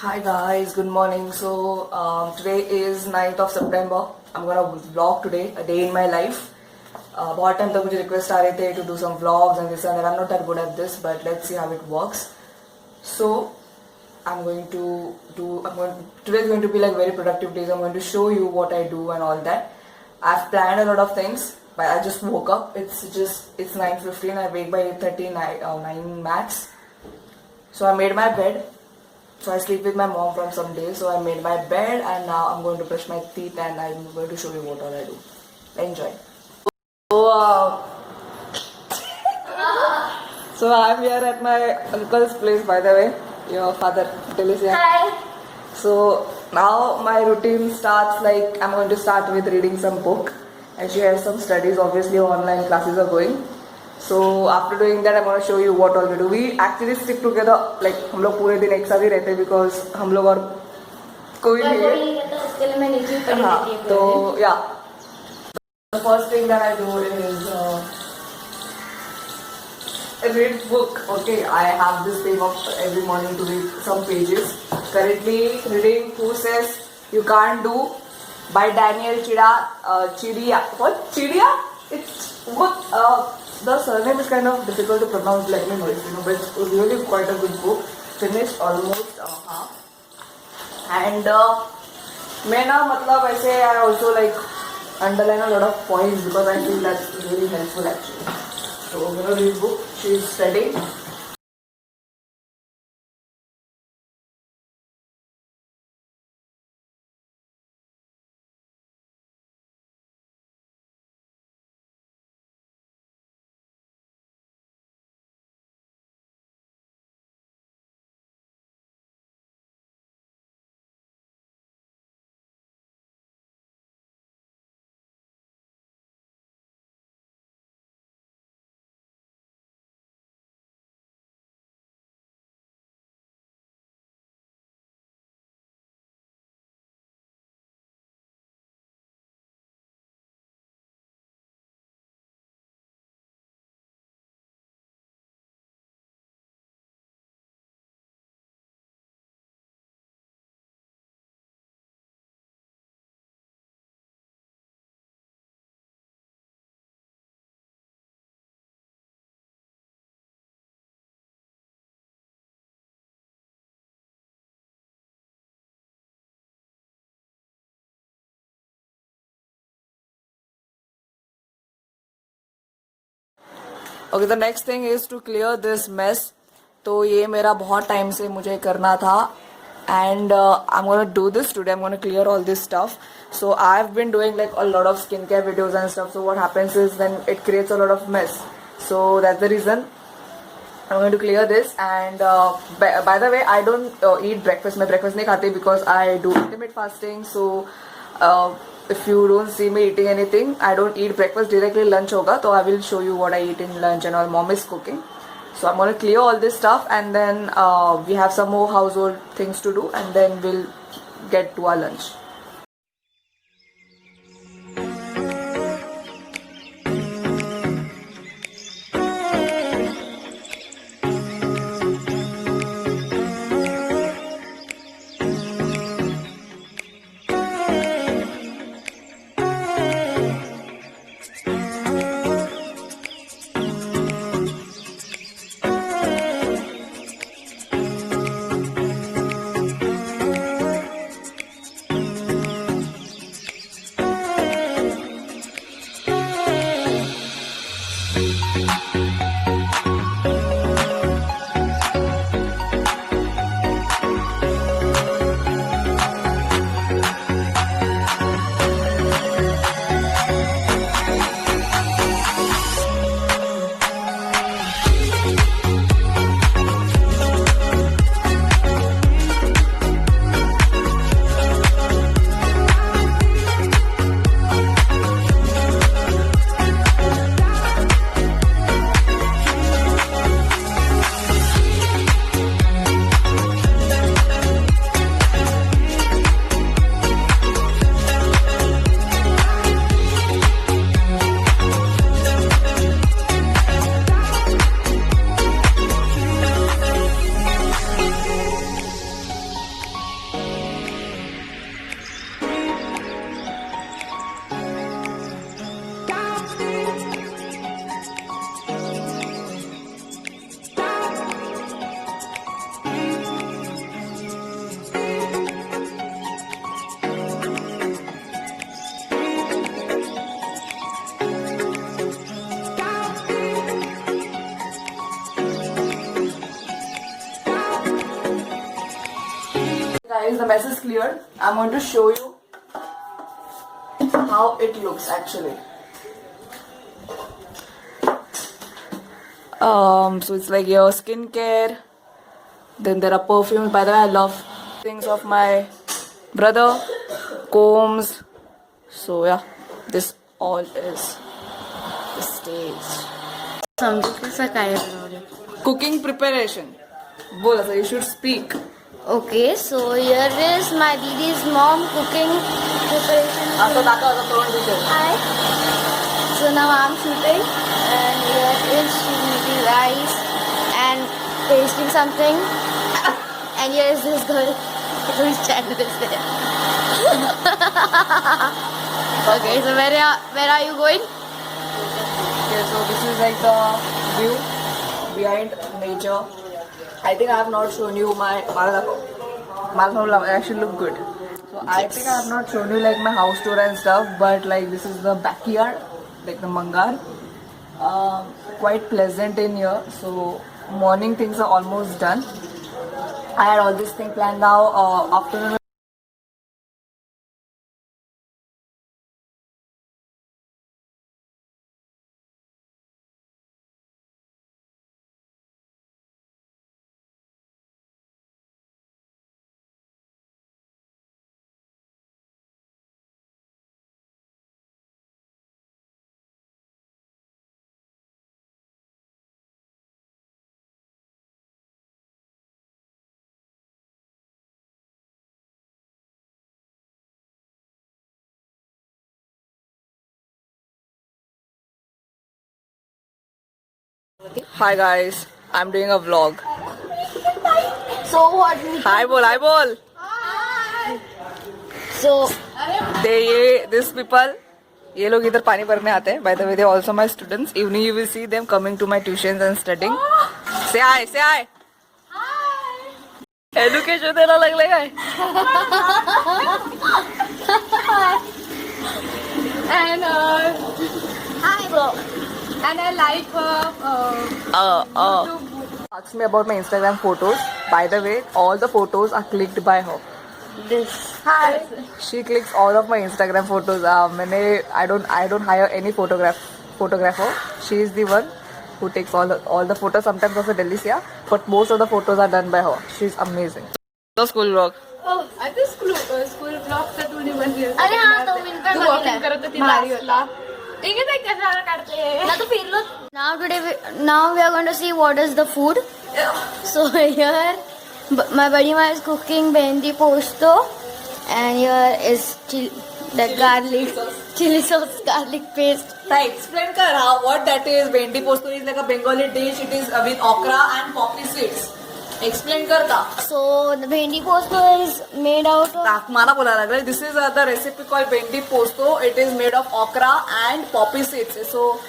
Hi guys, good morning. So today is 9th of September. I'm gonna vlog today, a day in my life. बहुत time तक मुझे request आ रहे थे to do some vlogs and this and that. I'm not that good at this, but let's see how it works. So I'm going to do. Today is going to be like very productive days. I'm going to show you what I do and all that. I've planned a lot of things, but I just woke up. It's 9:15. I wake by 8:30, 9 max. So I made my bed. So I sleep with my mom from some days. So I made my bed and now I'm going to brush my teeth and I'm going to show you what all I do. Enjoy. So I'm here at my uncle's place, by the way. Your father, Delisia. Hi. So now my routine starts like I'm going to start with reading some book. And she has some studies. Obviously online classes are going. So after doing that, I'm going to show you what all we do. We actually stick together, like हम लोग पूरे दिन एक साथ ही रहते हैं because हम लोग और कोई नहीं है. उसके लिए मैं नीचे पढ़ी हाँ, रहती हूँ. तो yeah. The first thing that I do is read book. Okay, I have this thing of every morning to read some pages. Currently reading Who Says You Can't Do by Daniel Chidia. What? Chidia? It's what? The surname is kind of difficult to pronounce, let me know if you know, but it's really quite a good book. Finished almost half. And मैं ना मतलब ऐसे I also like underline a lot of points because I feel that's really helpful actually. So I'm gonna read book. She's studying. Okay, the next thing is to clear this mess. तो ये मेरा बहुत time से मुझे करना था. And I'm gonna do this today. I'm gonna clear all this stuff. So I've been doing like a lot of skincare videos and stuff. So what happens is then it creates a lot of mess. So that's the reason I'm going to clear this. And by the way, I don't eat breakfast. मैं breakfast नहीं खाती because I do intermittent fasting. So if you don't see me eating anything, I don't eat breakfast. Directly lunch होगा. So I will show you what I eat in lunch and all. Mom is cooking. So I'm going to clear all this stuff and then we have some more household things to do and then we'll get to our lunch. guys, the mess is cleared. I'm going to show you how it looks actually. So it's like your skincare. Then there are perfumes. By the way, I love things of my brother, combs. So yeah, this all is the stage. समझो कैसा काय बनवले. Cooking preparation. बोला sir, you should speak. Okay, so here is my Didi's mom cooking preparation. आता दाखव आता तोंड दिसेल. Hi. So now I'm shooting, and here is she making rice and tasting something, and here is this girl whose channel is there. Okay, so where are you going? Okay, so this is like the view behind nature. I think I have not shown you my Malakho actually look good. So I think I have not shown you like my house tour and stuff, but like this is the backyard, like the Mangar. Quite pleasant in here. So morning things are almost done. I had all this thing planned now. Afternoon. Hi guys, I'm doing a vlog. So what? Hi bol. So This people, ये लोग इधर पानी भरने आते हैं. By the way, they are also my students. Evening you will see them coming to my tuitions and studying. Say hi. Education देना लगले काय? And hi bro. and I like Ask me about my Instagram photos. By the way, all the photos are clicked by her. This. Hi. She clicks all of my Instagram photos. I don't hire any photographer. She is the one who takes all the photos. Sometimes also Delhi se, but most of the photos are done by her. She's amazing. The school vlog. oh, I think school vlog चा तू निबंध लिहिला. अरे हाँ तो विनकर तू walking करत होती मारीला. इंगे ते कशाला काढते. ना तो फिरलो. Now we are going to see what is the food. So here my buddy ma is cooking bhendi posto, and here is the garlic chili sauce garlic paste. Explain kar what that is. Bhendi posto is like a Bengali dish. It is with okra and poppy seeds. Explain kar ka. So the bhendi posto is made out of. मला बोलायला लागलं. This is the recipe called bhendi posto. It is made of okra and poppy seeds. So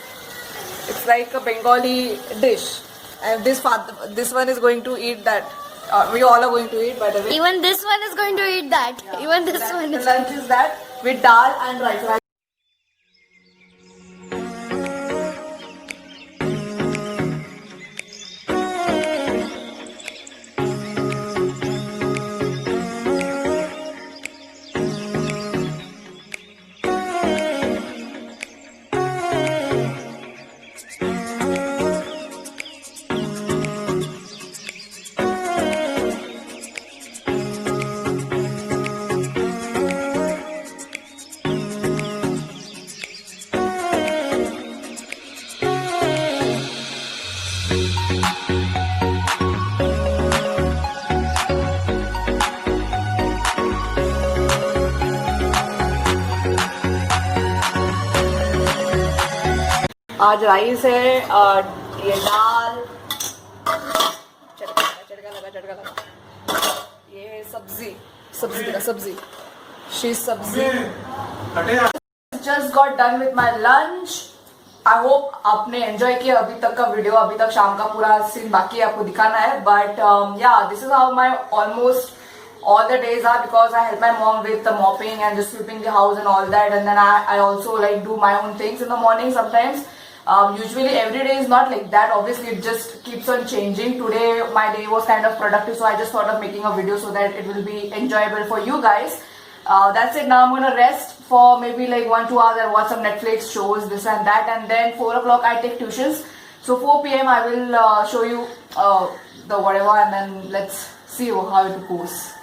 it's like a Bengali dish. And this one is going to eat that. We all are going to eat, by the way. Even this one is going to eat that. Yeah. Even this one The is. lunch is that with dal and rice. आज rice है, ये दाल, चटका लगा, ये सब्जी, शीज सब्जी. Just got done with my lunch. I hope आपने enjoy किया अभी तक का वीडियो. अभी तक शाम का पूरा सीन बाकी है आपको दिखाना है. But yeah, this is how my almost all the days are, because I help my mom with the mopping and just sweeping the house and all that, and then I also like do my own things in the morning sometimes. Usually every day is not like that. Obviously, it just keeps on changing. Today, my day was kind of productive, so I just thought of making a video so that it will be enjoyable for you guys. That's it. Now I'm gonna rest for maybe like 1-2 hours and watch some Netflix shows, this and that, and then 4 o'clock I take tuitions. So 4 p.m. I will show you the whatever, and then let's see how it goes.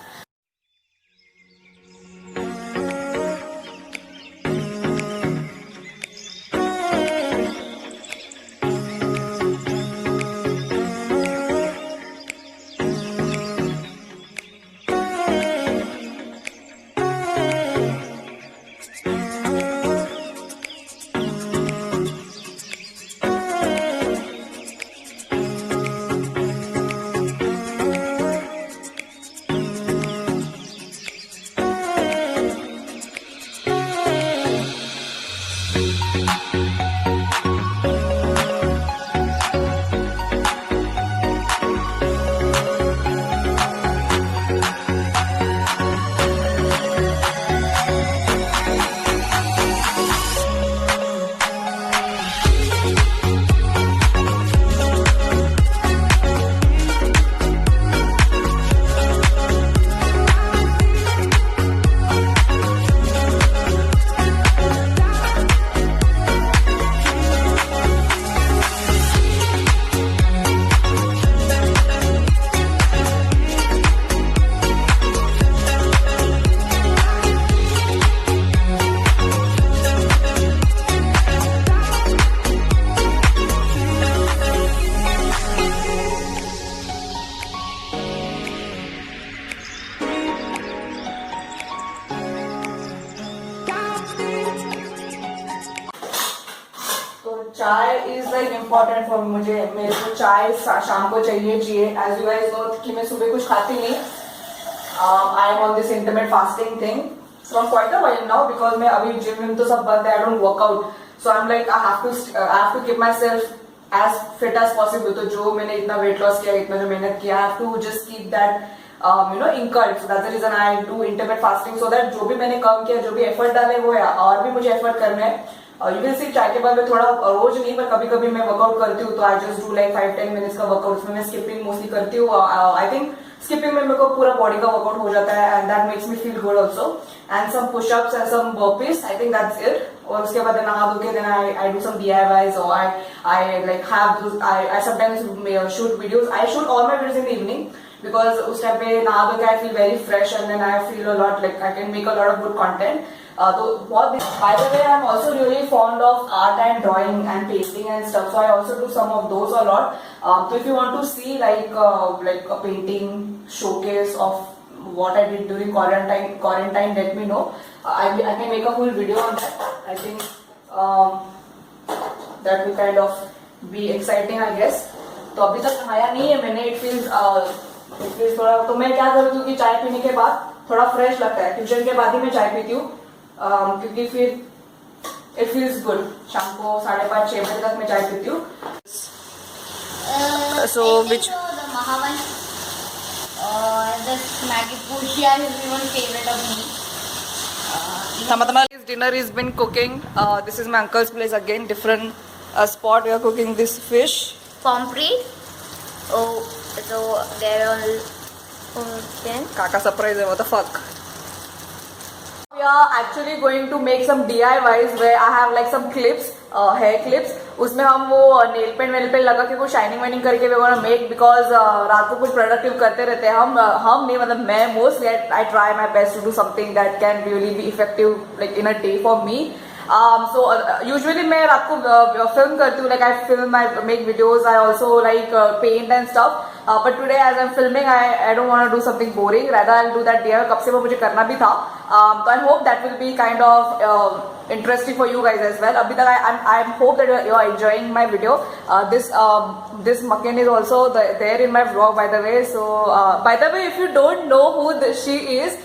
चाय is like important for मुझे, मेरे को चाय शाम को चाहिए। As you guys no कि मैं सुबह कुछ खाती नहीं। I am on this intermittent fasting thing from quite a while now, because मैं अभी जिम तो सब बंद है, I don't work out, so I am like I have to keep myself as fit as possible. तो जो मैंने इतना वेट लॉस किया, इतना जो मेहनत किया, I have to just keep that incurred. So that's the reason I do intermittent fasting, so that जो भी मैंने कम किया, जो भी एफर्ट डाले वो है, और भी मुझे एफर्ट करना है। यू विल सी चाय के बाद में थोड़ा रोज नहीं, पर कभी कभी मैं वर्कआउट करती हूँ, तो I just do like 5-10 minutes का वर्कआउट। उसमें मैं स्किपिंग मोस्टली करती हूँ। आई थिंक स्किपिंग में मेरे को पूरा बॉडी का वर्कआउट हो जाता है, and that makes me feel good also. And some pushups and some burpees, I think that's it. और उसके बाद नहा धो के then I do some DIYs, और I like have I sometimes shoot videos. I shoot all my videos in the evening, because उस time पे नहा धो के I feel very fresh, and then I feel a lot like I can make a lot of good content. तो बहुत, by the way I am also really fond of art and drawing and painting and stuff, so I also do some of those a lot. So if you want to see like a painting showcase of what I did during quarantine, let me know. I can make a full video on that. I think that will kind of be exciting, I guess. तो अभी तक नहाया नहीं है मैंने। It feels थोड़ा, तो मैं क्या करती हूँ कि चाय पीने के बाद थोड़ा फ्रेश लगता है। ट्यूशन के बाद ही मैं चाय पीती हूँ, क्योंकि फिर इट फील्स गुड। शाम को 5:30-6 बजे तक मैं चाय पीती हूँ। So which the Mahavan or this Maggie Pushia is one favorite of me. Samadhana's dinner has been cooking. This is my uncle's place again, different spot. We are cooking this fish. Pomfrey. Oh, so they're all then. Kaka surprise hai, what the fuck. We are actually going to make some DIYs where I have like some clips, hair clips. उसमें हम वो nail paint लगा के वो shining whining करके we gonna make, because रात को कुछ प्रोडक्टिव करते रहते हैं हम नहीं, मतलब मैं mostly I try my best to do something that can really be effective like in a day for me. So usually मैं रात को फिल्म करती हूँ, like I film, I make videos, I also like paint and stuff, but today as I am filming I don't want to do something boring, rather I will do that DIY। कब से वो मुझे करना भी था, तो I hope that will be kind of interesting for you guys as well. Abhi tak I hope that you are enjoying my video. This Makken is also there in my vlog, by the way. So by the way, if you don't know who she is,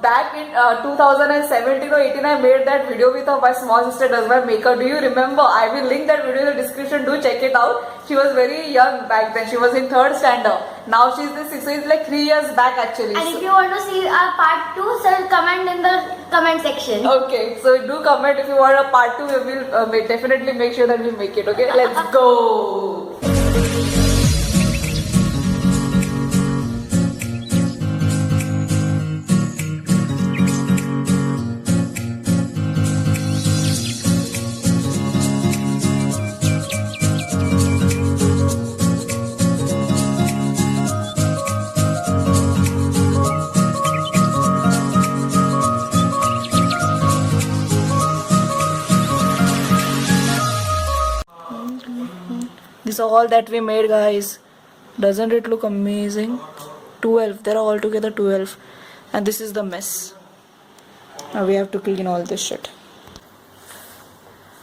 back in 2017 or 18 I made that video with her, my small sister does my makeup. Do you remember? I will link that video in the description. Do check it out. She was very young back then. She was in 3rd standard. Now she's the 6, so it's like 3 years back actually. And if you want to see our part 2, sir, comment in the comment section. Okay, so do comment if you want a part 2. We will definitely make sure that we make it. Okay, let's go. This is all that we made, guys. Doesn't it look amazing? 12. There are altogether 12. And this is the mess. Now we have to clean all this shit.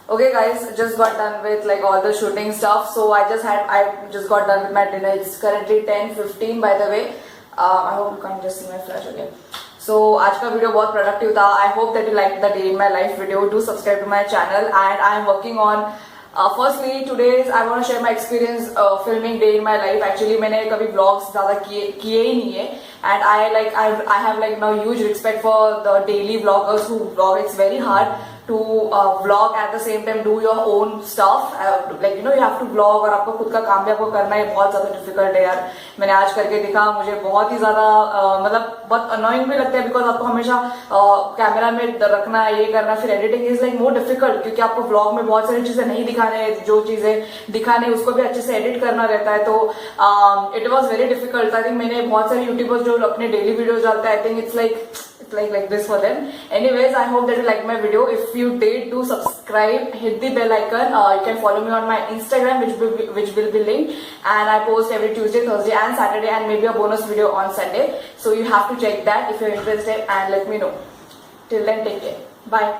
Okay guys, just got done with like all the shooting stuff. So I just got done with my dinner. It's currently 10:15 by the way. I hope you can't just see my flash again. So आज का video बहुत productive था. I hope that you liked the day in my life video. Do subscribe to my channel and I am working on firstly today's I want to share my experience filming day in my life. Actually मैंने कभी vlogs ज़्यादा किए ही नहीं है and I have like now huge respect for the daily vloggers who vlog. It's very hard to vlog at the same time do your own stuff, like you know you have to vlog और आपको खुद का काम भी आपको करना है. बहुत ज़्यादा डिफिकल्ट है यार. मैंने आज करके देखा, मुझे बहुत ही ज़्यादा मतलब बहुत अनोइंग भी लगता है बिकॉज आपको हमेशा कैमरा में रखना है, ये करना, फिर editing is like more difficult क्योंकि आपको व्लॉग में बहुत सारी चीजें नहीं दिखाने, जो चीजें दिखाने उसको भी अच्छे से एडिट करना रहता है. तो it was very difficult. I think मैंने बहुत सारे यूट्यूबर्स जो अपने डेली वीडियोज डालते हैं, I think it's like this for them. Anyways, I hope that you like my video. If you did, do subscribe, hit the bell icon. You can follow me on my Instagram which will be linked, and I post every Tuesday, Thursday and Saturday and maybe a bonus video on Sunday, so you have to check that if you're interested and let me know. Till then, take care. Bye.